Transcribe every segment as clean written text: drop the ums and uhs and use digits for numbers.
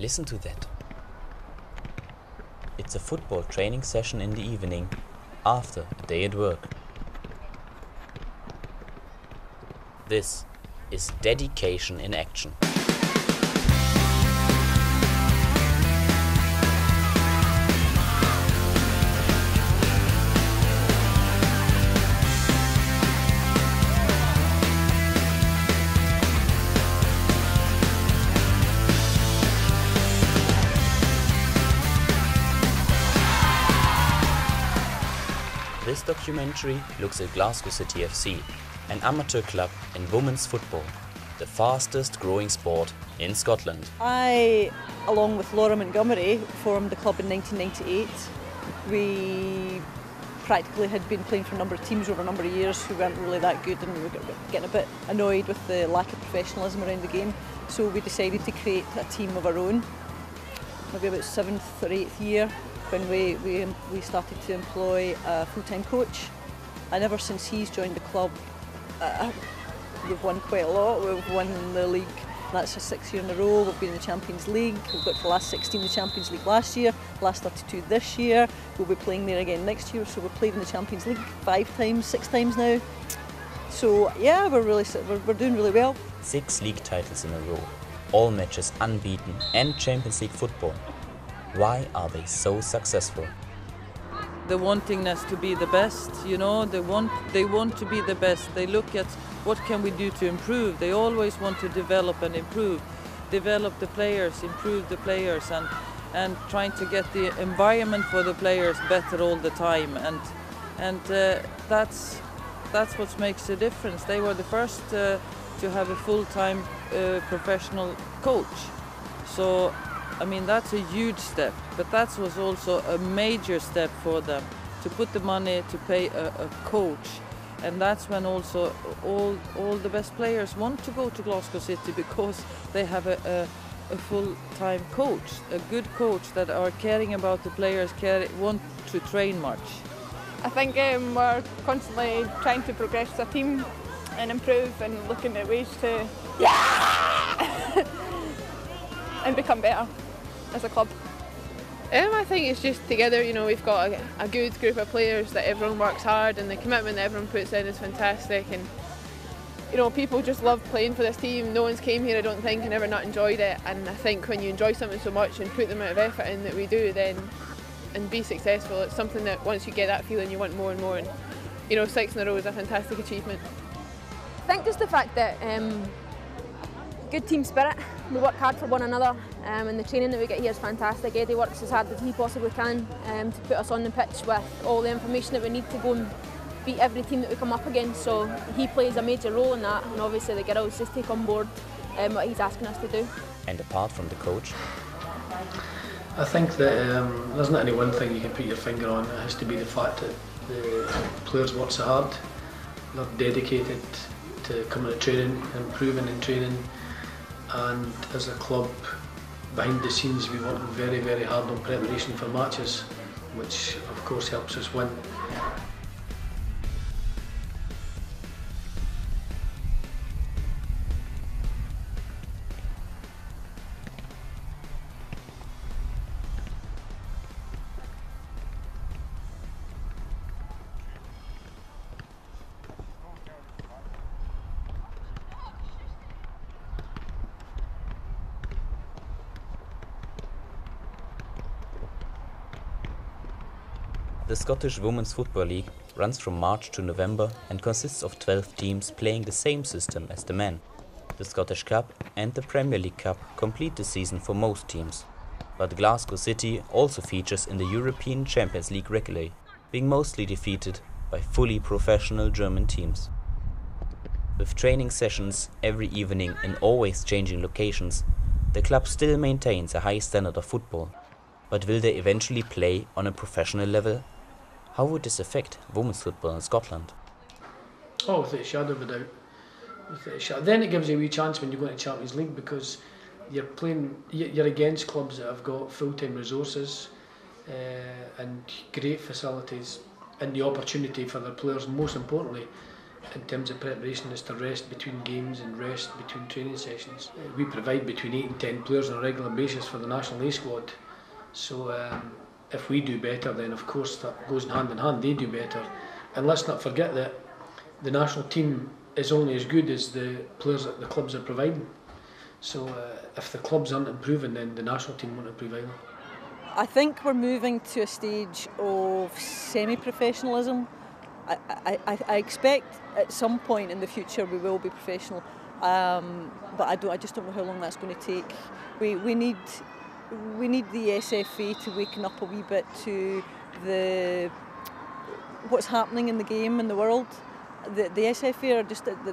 Listen to that. It's a football training session in the evening, after a day at work. This is dedication in action. This documentary looks at Glasgow City FC, an amateur club in women's football, the fastest growing sport in Scotland. I, along with Laura Montgomery, formed the club in 1998. We practically had been playing for a number of teams over a number of years who weren't really that good, and we were getting a bit annoyed with the lack of professionalism around the game. So we decided to create a team of our own, maybe about 7th or 8th year, when we started to employ a full-time coach. And ever since he's joined the club, we've won quite a lot. We've won the league, that's our 6th year in a row. We've been in the Champions League. We've got the last 16 in the Champions League last year, last 32 this year. We'll be playing there again next year, so we've played in the Champions League 5 times, 6 times now. So yeah, we're doing really well. 6 league titles in a row, all matches unbeaten, and Champions League football. Why are they so successful? The wantingness to be the best, you know, they want to be the best. They look at what can we do to improve. They always want to develop and improve. Develop the players, improve the players, and trying to get the environment for the players better all the time. And that's what makes the difference. They were the first to have a full-time professional coach. So I mean, that's a huge step, but that was also a major step for them, to put the money to pay a coach. And that's when also all the best players want to go to Glasgow City, because they have a full-time coach, a good coach that are caring about the players, want to train much. I think we're constantly trying to progress as a team and improve and looking at ways to and become better as a club. I think it's just together, you know, we've got a good group of players that everyone works hard, and the commitment that everyone puts in is fantastic, and you know, people just love playing for this team. No one's came here, I don't think, and ever not enjoyed it, and I think when you enjoy something so much and put the amount of effort in that we do, then and be successful, it's something that once you get that feeling you want more and more, and you know, 6 in a row is a fantastic achievement. I think just the fact that good team spirit, we work hard for one another, and the training that we get here is fantastic. Eddie works as hard as he possibly can to put us on the pitch with all the information that we need to go and beat every team that we come up against, so he plays a major role in that, and obviously the girls just take on board what he's asking us to do. And apart from the coach? I think that there's not any one thing you can put your finger on. It has to be the fact that the players work so hard, they're dedicated to coming to training, improving in training, and as a club, behind the scenes, we work very, very hard on preparation for matches, which of course helps us win. The Scottish Women's Football League runs from March to November and consists of 12 teams playing the same system as the men. The Scottish Cup and the Premier League Cup complete the season for most teams. But Glasgow City also features in the European Champions League regularly, being mostly defeated by fully professional German teams. With training sessions every evening in always changing locations, the club still maintains a high standard of football. But will they eventually play on a professional level? How would this affect women's football in Scotland? Oh, without a shadow of a doubt. Without a shadow. Then it gives you a wee chance when you go into Champions League, because you're against clubs that have got full-time resources and great facilities, and the opportunity for their players, most importantly, in terms of preparation is to rest between games and rest between training sessions. We provide between 8 and 10 players on a regular basis for the National A squad. So if we do better, then of course that goes hand in hand, they do better. And let's not forget that the national team is only as good as the players that the clubs are providing. So if the clubs aren't improving, then the national team won't improve either. I think we're moving to a stage of semi-professionalism. I expect at some point in the future we will be professional, but I just don't know how long that's going to take. We need the SFA to waken up a wee bit to what's happening in the game in the world. The SFA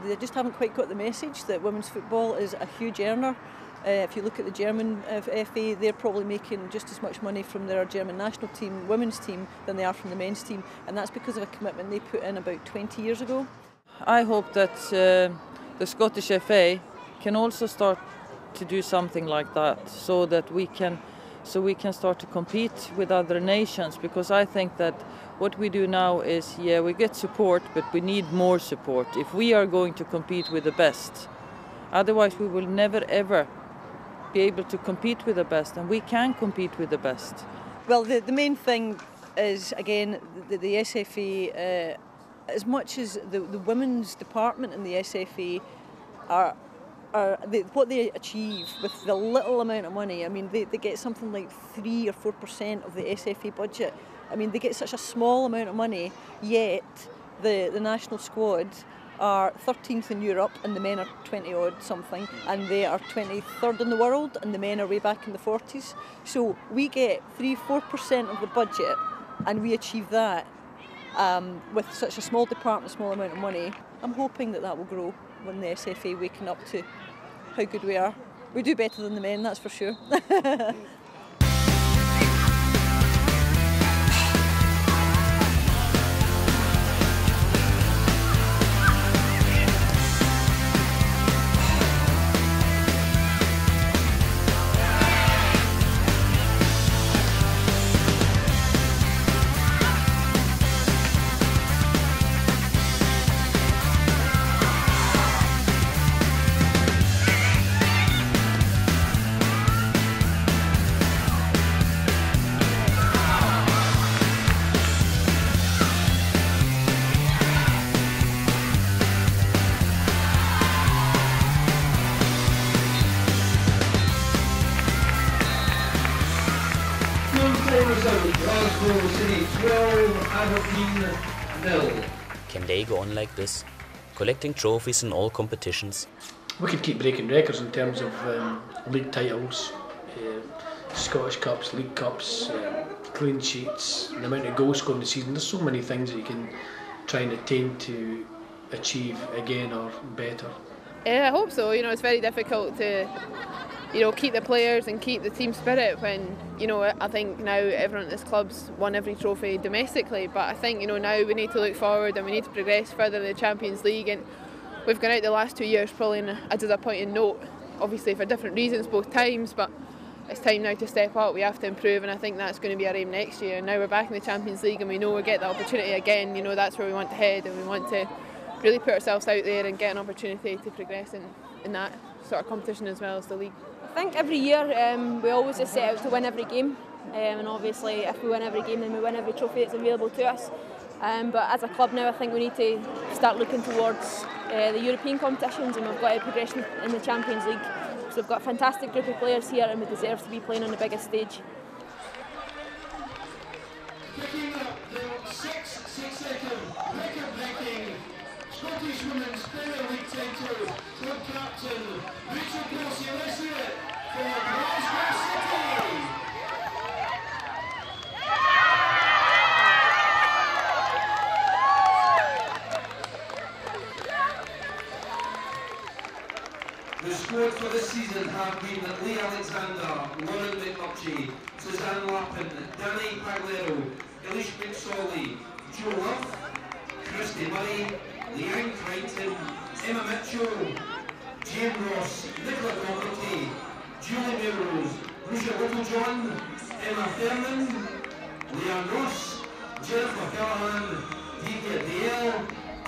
they just haven't quite got the message that women's football is a huge earner. If you look at the German FA, they're probably making just as much money from their German national team, women's team, than they are from the men's team, and that's because of a commitment they put in about 20 years ago. I hope that the Scottish FA can also start to do something like that, so that we can start to compete with other nations, because I think that what we do now is, yeah, we get support, but we need more support if we are going to compete with the best. Otherwise we will never ever be able to compete with the best, and we can compete with the best. Well, the main thing is, again, the SFA, as much as the women's department in the SFA what they achieve with the little amount of money. I mean, they get something like 3 or 4% of the SFA budget. I mean, they get such a small amount of money, yet the national squad are 13th in Europe and the men are 20 odd something, and they are 23rd in the world and the men are way back in the 40s. So we get 3-4% of the budget, and we achieve that with such a small department, small amount of money. I'm hoping that will grow when the SFA waking up to how good we are. We do better than the men, that's for sure. Glasgow City 12, Aberdeen 0. Can they go on like this, collecting trophies in all competitions? We could keep breaking records in terms of league titles, Scottish Cups, League Cups, clean sheets, the amount of goals scored in the season. There's so many things that you can try and attain to achieve again or better. I hope so. You know, it's very difficult to keep the players and keep the team spirit when, I think now everyone at this club's won every trophy domestically, but I think, now we need to look forward and we need to progress further in the Champions League, and we've gone out the last 2 years probably on a disappointing note, obviously for different reasons both times, but it's time now to step up. We have to improve, and I think that's going to be our aim next year. Now we're back in the Champions League and we know we'll get the opportunity again, that's where we want to head, and we want to really put ourselves out there and get an opportunity to progress in that sort of competition as well as the league. I think every year we always just set out to win every game, and obviously if we win every game then we win every trophy that's available to us. But as a club now I think we need to start looking towards the European competitions, and we've got a progression in the Champions League. So we've got a fantastic group of players here and we deserve to be playing on the biggest stage. Picking up the 6-second record-breaking Scottish Women's Premier League title, club captain Rachel Kelsey for Glasgow City. The squad for this season have been Lee Alexander, Lauren McMurchie, Suzanne Lappin, Danny Paglero, Elish McSorley, Jo Love, Christy Murray, Leanne Crichton, Emma Mitchell, Jane Ross, Nicola Doherty, Julie Melrose, Lucia Littlejohn, Emma Thurman, Leanne Ross, Jennifer Callahan, Divya Dale,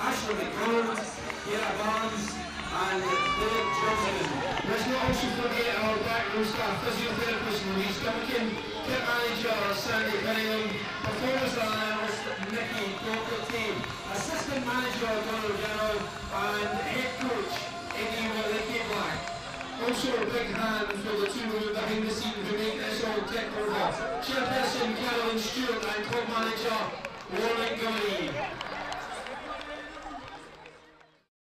Ashley McDonald, Kiera Barnes, and Dave Johnson. Let's not also forget our backroom staff, physiotherapist Louise Duncan, kit manager Sandy Cunningham, performance analyst Nikki Doherty, assistant manager Donald Gano, and head coach Iggy Waliki Black. Also a big hand for the two women behind the scenes who make this all tick over. Chairperson Carolyn Stewart and club manager Warren Gummy.